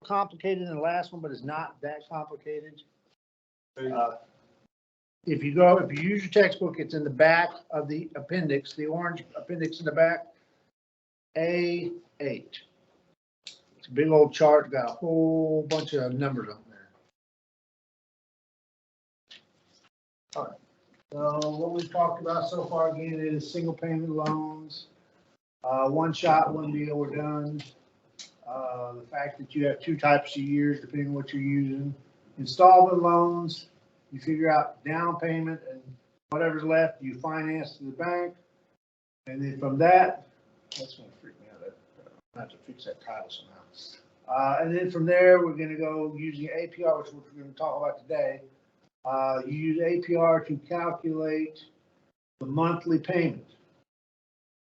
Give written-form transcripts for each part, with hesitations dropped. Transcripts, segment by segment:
complicated than the last one, but it's not that complicated. If you use your textbook, it's in the back of the appendix, the orange appendix in the back, A8. It's a big old chart, got a whole bunch of numbers on there. All right. So what we've talked about so far again is single payment loans, one shot, one deal, we're done. The fact that you have two types of years depending on what you're using. Installment loans, you figure out down payment and whatever's left, you finance to the bank. And then from that, that's going to freak me out. I have to fix that title somehow. And then from there, we're going to go using APR, which we're going to talk about today. You use APR to calculate the monthly payment.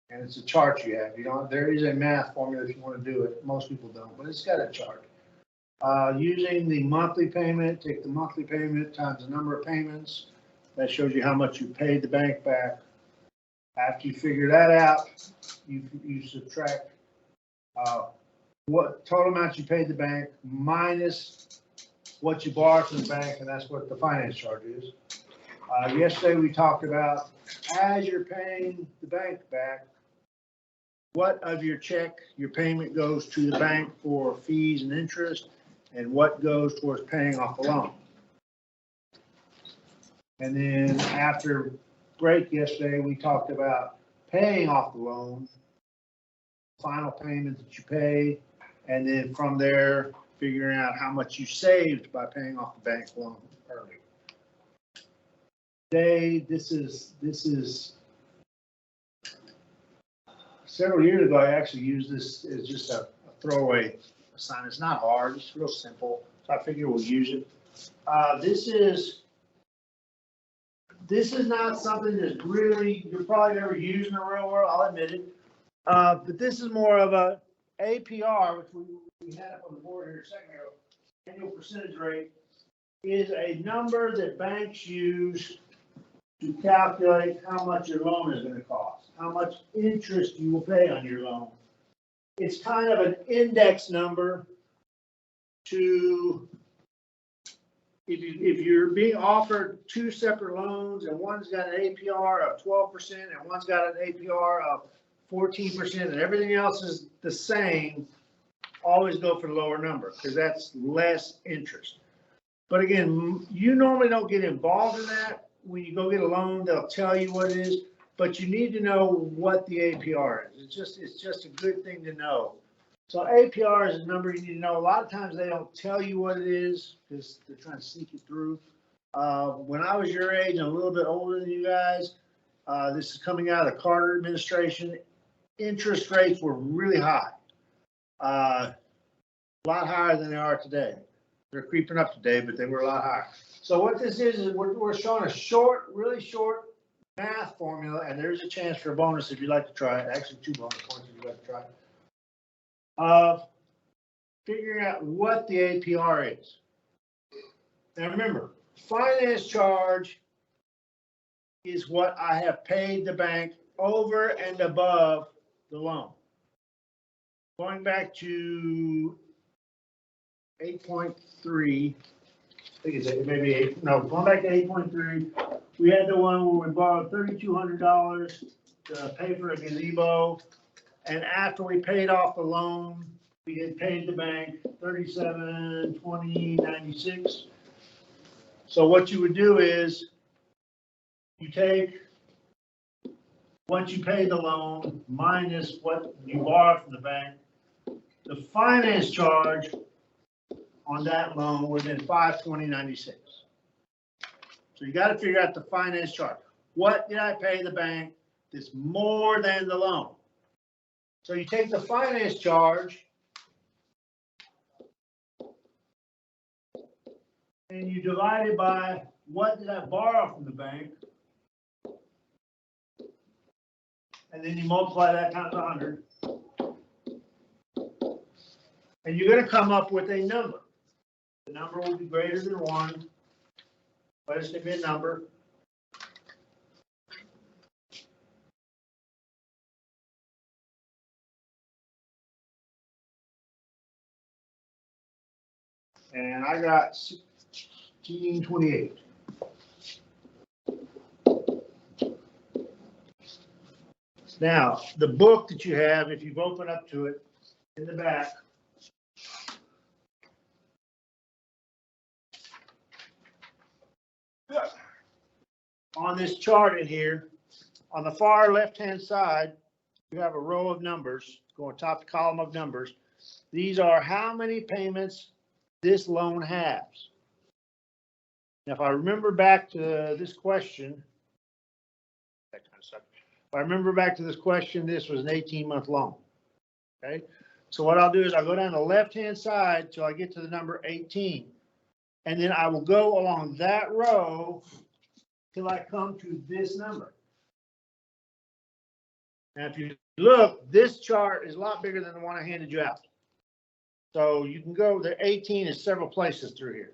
And it's a chart you have. You know, there is a math formula if you want to do it. Most people don't, but it's got a chart. Using the monthly payment, take the monthly payment times the number of payments. That shows you how much you paid the bank back. After you figure that out, you subtract what total amount you paid the bank minus what you borrowed from the bank, and that's what the finance charge is. Yesterday we talked about as you're paying the bank back, what of your check, your payment goes to the bank for fees and interest, and what goes towards paying off the loan. And then after break yesterday, we talked about paying off the loan, final payment that you pay, and then from there, figuring out how much you saved by paying off the bank loan early. Today, this is several years ago, I actually used this as just a throwaway assignment. It's not hard, it's real simple. So I figure we'll use it. This is not something that's really, you're probably never used in the real world, I'll admit it. But this is more of a APR, which we had up on the board here a second ago. Annual percentage rate is a number that banks use to calculate how much your loan is going to cost, how much interest you will pay on your loan. It's kind of an index number to, if you're being offered two separate loans and one's got an APR of 12% and one's got an APR of 14% and everything else is the same, always go for the lower number because that's less interest. But again, you normally don't get involved in that. When you go get a loan, they'll tell you what it is, but you need to know what the APR is. It's just a good thing to know. So APR is a number you need to know. A lot of times they don't tell you what it is because they're trying to sneak it through. When I was your age and a little bit older than you guys, this is coming out of the Carter administration. Interest rates were really high, a lot higher than they are today. They're creeping up today, but they were a lot higher. So what this is we're showing a short, really short math formula, and there's a chance for a bonus if you'd like to try it. Actually, 2 bonus points if you'd like to try it. Of figuring out what the APR is. Now remember, finance charge is what I have paid the bank over and above the loan. Going back to 8.3, I think it's maybe 8, no, going back to 8.3, we had the one where we borrowed $3,200 to pay for a gazebo. And after we paid off the loan, we had paid the bank $37,20.96. So what you would do is you take what you paid the loan minus what you borrowed from the bank. The finance charge on that loan would have been $520.96. So you got to figure out the finance charge. What did I pay the bank that's more than the loan? So you take the finance charge and you divide it by what did I borrow from the bank, and then you multiply that times 100, and you're going to come up with a number. The number will be greater than 1, but it's going to be a number. And I got 1628. Now, the book that you have, if you've opened up to it in the back, on this chart in here, on the far left-hand side, you have a row of numbers, going top column of numbers. These are how many payments this loan has. Now, if I remember back to this question, that kind of stuff. If I remember back to this question, this was an 18-month loan. Okay, so what I'll do is I'll go down the left-hand side till I get to the number 18, and then I will go along that row till I come to this number. Now, if you look, this chart is a lot bigger than the one I handed you out. So you can go, the 18 is several places through here.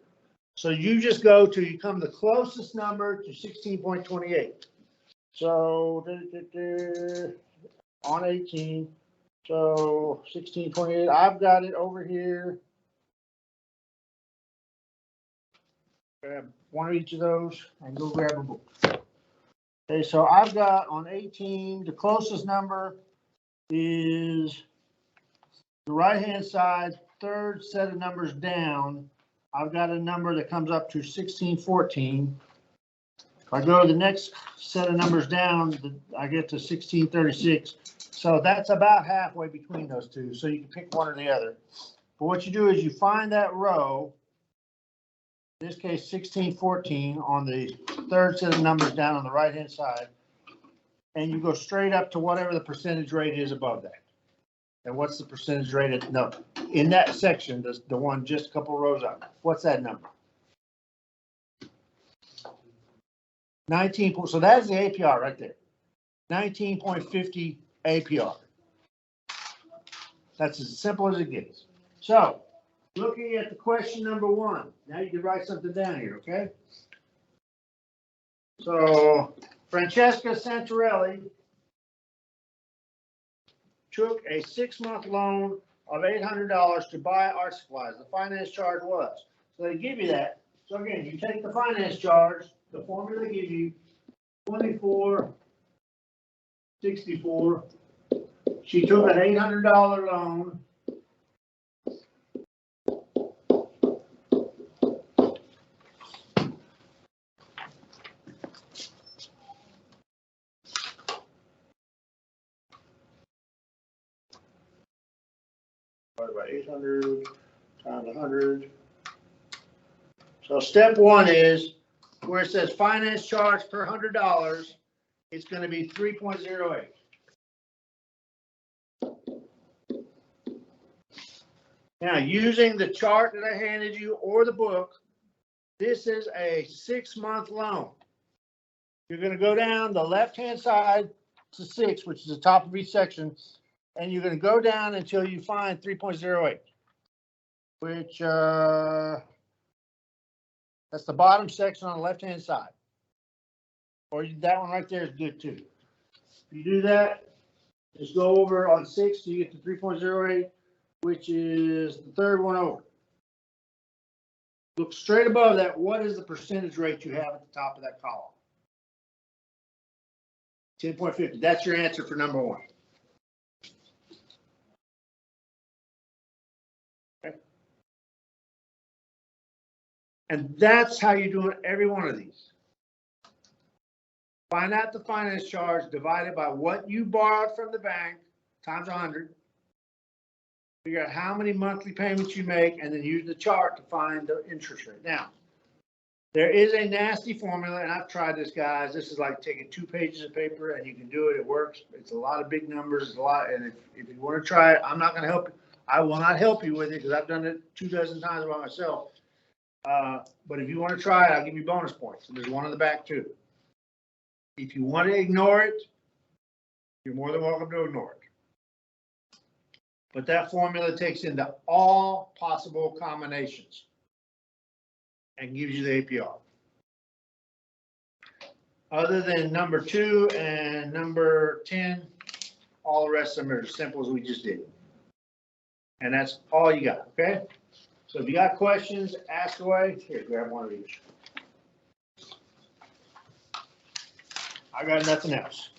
So you just go to, you come the closest number to 16.28. So on 18, so 16.28, I've got it over here. Grab one of each of those and go grab a book. Okay, so I've got on 18, the closest number is the right-hand side, third set of numbers down. I've got a number that comes up to 1614. If I go to the next set of numbers down, I get to 1636. So that's about halfway between those two. So you can pick one or the other. But what you do is you find that row, in this case 1614, on the third set of numbers down on the right-hand side, and you go straight up to whatever the percentage rate is above that. And what's the percentage rate at, no, in that section, the one just a couple rows up, what's that number? 19, so that's the APR right there. 19.50 APR. That's as simple as it gets. So, looking at the question number 1, now you can write something down here, okay? So, Francesca Santorelli took a 6-month loan of $800 to buy art supplies. The finance charge was. So they give you that. So again, you take the finance charge, the formula they give you, 2464. She took an $800 loan. By 800 times 100. So step 1 is where it says finance charge per $100, it's going to be 3.08. Now, using the chart that I handed you or the book, this is a 6-month loan. You're going to go down the left-hand side to 6, which is the top of each section, and you're going to go down until you find 3.08, which that's the bottom section on the left-hand side. Or that one right there is good too. If you do that, just go over on 6 till you get to 3.08, which is the third one over. Look straight above that. What is the percentage rate you have at the top of that column? 10.50. That's your answer for number 1. Okay. And that's how you do it every one of these. Find out the finance charge divided by what you borrowed from the bank times 100. Figure out how many monthly payments you make, and then use the chart to find the interest rate. Now, there is a nasty formula, and I've tried this, guys. This is like taking 2 pages of paper, and you can do it. It works. It's a lot of big numbers. It's a lot. And if you want to try it, I'm not going to help you. I will not help you with it because I've done it 24 times by myself. But if you want to try it, I'll give you bonus points. And there's one in the back too. If you want to ignore it, you're more than welcome to ignore it. But that formula takes into all possible combinations and gives you the APR. Other than number 2 and number 10, all the rest of them are as simple as we just did. And that's all you got, okay? So if you got questions, ask away. Here, grab one of each. I got nothing else.